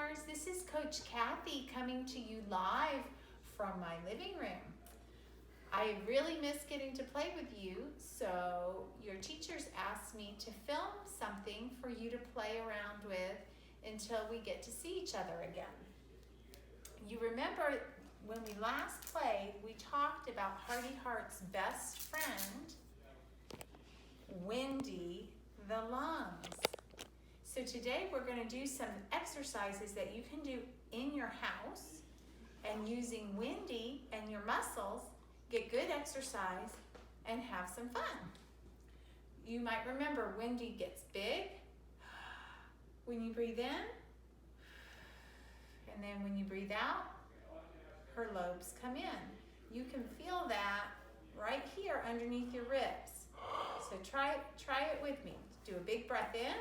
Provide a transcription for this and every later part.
Stars. This is Coach Cathy coming to you live from my living room. I really miss getting to play with you, so your teachers asked me to film something for you to play around with until we get to see each other again. You remember when we last played, we talked about Hardy Heart's best friend, Wendy the lungs. So today we're going to do some exercises that you can do in your house, and using Wendy and your muscles, get good exercise and have some fun. You might remember Wendy gets big when you breathe in, and then when you breathe out, her lobes come in. You can feel that right here underneath your ribs. So try it with me. Do a big breath in,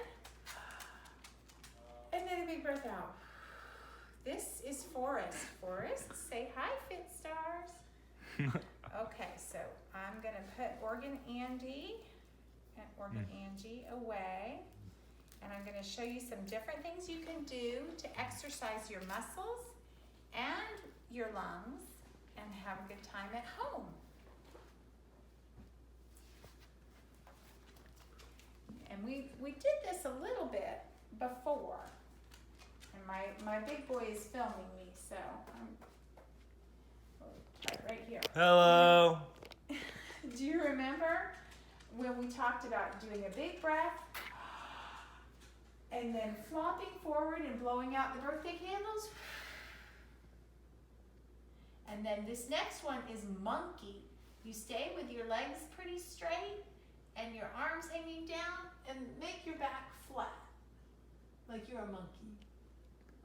and then a big breath out. This is Forrest. Forrest, say hi, Fitstars. Okay, so I'm gonna put Organ Angie and Organ Angie away, and I'm gonna show you some different things you can do to exercise your muscles and your lungs and have a good time at home. And we did this a little bit before, and my big boy is filming me, so I'll try it right here. Hello. Do you remember when we talked about doing a big breath and then flopping forward and blowing out the birthday candles? And then this next one is monkey. You stay with your legs pretty straight and your arms hanging down, and make your back flat, like you're a monkey,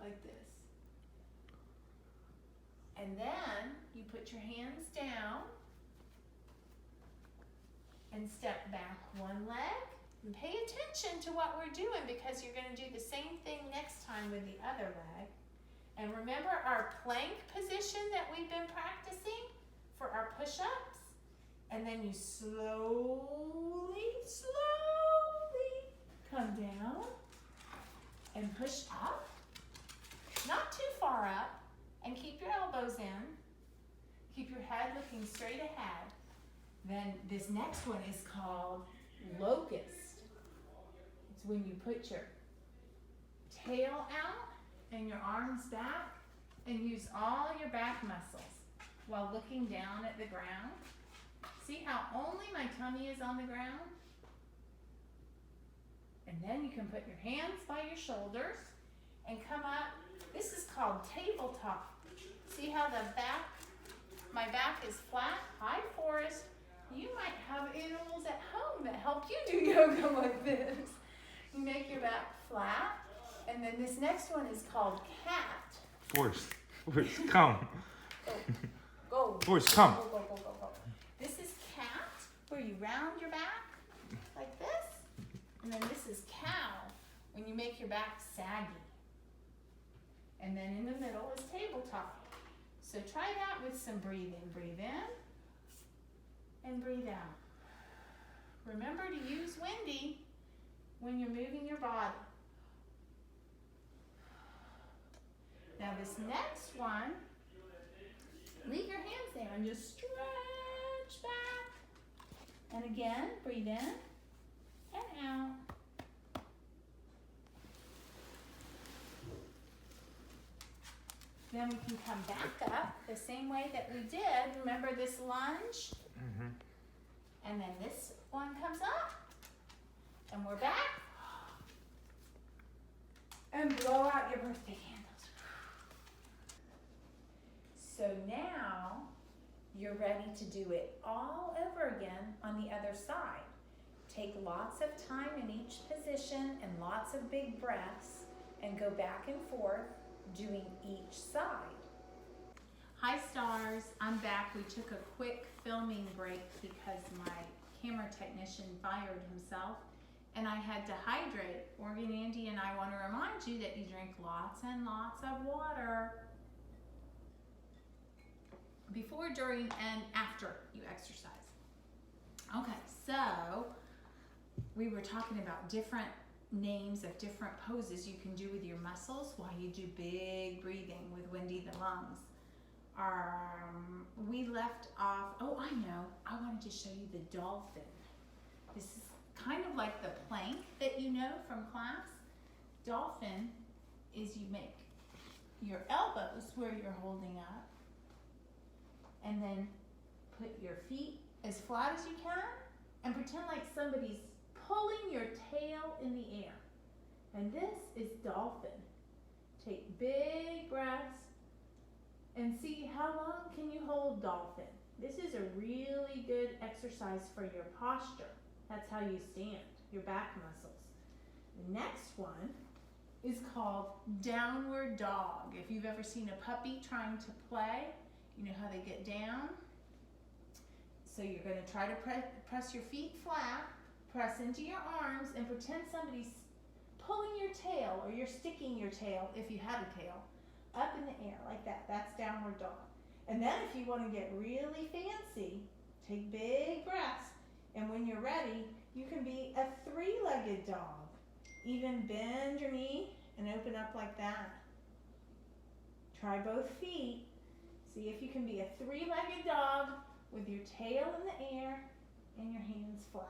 like this. And then you put your hands down and step back one leg, and pay attention to what we're doing, because you're going to do the same thing next time with the other leg. And remember our plank position that we've been practicing for our push-ups? And then you slowly come down and push up, not too far up, and keep your elbows in. Keep your head looking straight ahead. Then this next one is called locust. It's when you put your tail out and your arms back and use all your back muscles while looking down at the ground. See how only my tummy is on the ground? And then you can put your hands by your shoulders and come up. This is called tabletop. See how my back is flat? Hi, Forrest. You might have animals at home that help you do yoga like this. You make your back flat. And then this next one is called cat. Forrest, come. Go. Forrest, come. Go. This is cat, where you round your back like this. And then this is cow, when you make your back saggy. And then in the middle is tabletop. So try that with some breathing. Breathe in and breathe out. Remember to use Wendy when you're moving your body. Now this next one, leave your hands there and just stretch back. And again, breathe in and out. Then we can come back up the same way that we did. Remember this lunge? Mm-hmm. And then this one comes up. And we're back. And blow out your birthday candles. So now you're ready to do it all over again on the other side. Take lots of time in each position and lots of big breaths, and go back and forth doing each side. Hi Stars, I'm back. We took a quick filming break because my camera technician fired himself and I had to hydrate. Organ Andy and I want to remind you that you drink lots and lots of water before, during, and after you exercise. Okay, so we were talking about different names of different poses you can do with your muscles while you do big breathing with Windy the Lungs. We left off, oh, I know, I wanted to show you the dolphin. This is kind of like the plank that you know from class. Dolphin is you make your elbows where you're holding up, and then put your feet as flat as you can, and pretend like somebody's pulling your tail in the air. And this is dolphin. Take big breaths and see how long can you hold dolphin. This is a really good exercise for your posture. That's how you stand, your back muscles. The next one is called downward dog. If you've ever seen a puppy trying to play, you know how they get down. So you're going to try to press your feet flat, press into your arms, and pretend somebody's pulling your tail, or you're sticking your tail, if you had a tail, up in the air like that. That's downward dog. And then if you want to get really fancy, take big breaths, and when you're ready, you can be a three-legged dog. Even bend your knee and open up like that. Try both feet. See if you can be a three-legged dog with your tail in the air and your hands flat.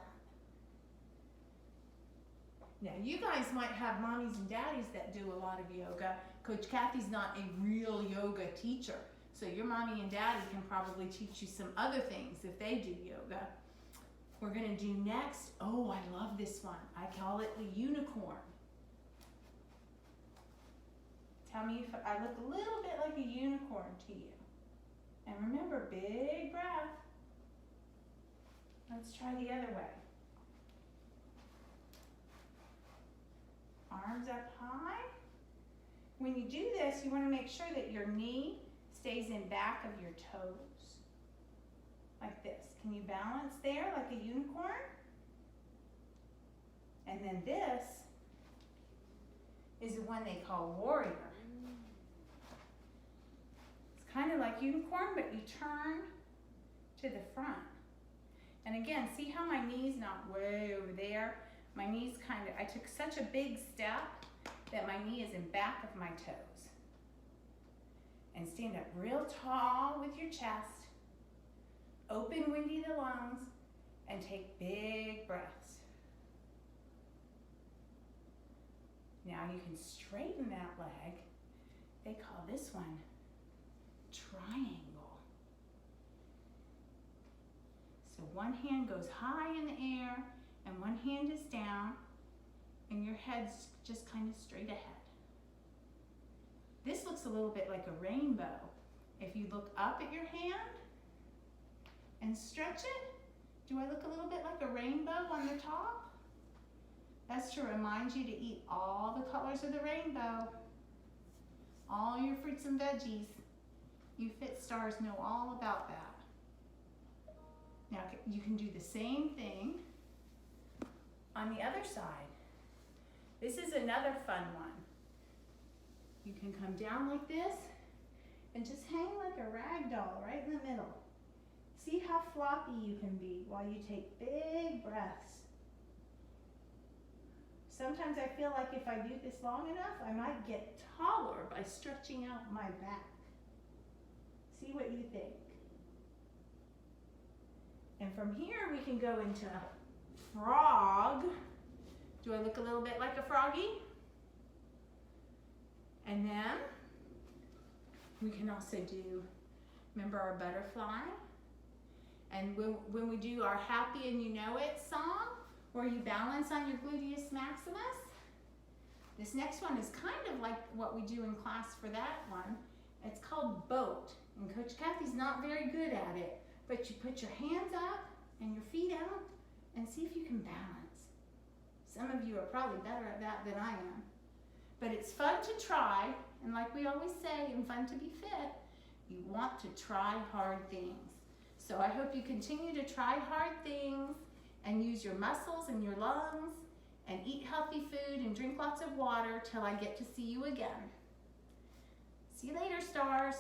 Now, you guys might have mommies and daddies that do a lot of yoga. Coach Cathy's not a real yoga teacher, so your mommy and daddy can probably teach you some other things if they do yoga. We're going to do next, oh, I love this one. I call it the unicorn. Tell me if I look a little bit like a unicorn to you. And remember, big breath. Let's try the other way. Arms up high. When you do this, you want to make sure that your knee stays in back of your toes. Like this. Can you balance there like a unicorn? And then this is the one they call warrior. It's kind of like unicorn, but you turn to the front. And again, see how my knee's not way over there? My knee's kind of, I took such a big step that my knee is in back of my toes. And stand up real tall with your chest. Open Windy the lungs and take big breaths. Now you can straighten that leg. They call this one triangle. So one hand goes high in the air and one hand is down and your head's just kind of straight ahead. This looks a little bit like a rainbow. If you look up at your hand and stretch it, do I look a little bit like a rainbow on the top? That's to remind you to eat all the colors of the rainbow, all your fruits and veggies. You Fitstars know all about that. Now you can do the same thing on the other side. This is another fun one. You can come down like this and just hang like a rag doll right in the middle. See how floppy you can be while you take big breaths. Sometimes I feel like if I do this long enough, I might get taller by stretching out my back. See what you think. And from here we can go into frog. Do I look a little bit like a froggy? And then we can also do, remember our butterfly? And when we do our Happy and You Know It song, where you balance on your gluteus maximus, this next one is kind of like what we do in class for that one. It's called boat. And Coach Cathy's not very good at it, but you put your hands up and your feet out and see if you can balance. Some of you are probably better at that than I am. But it's fun to try, and like we always say, and fun to be fit, you want to try hard things. So I hope you continue to try hard things and use your muscles and your lungs and eat healthy food and drink lots of water till I get to see you again. See you later, stars.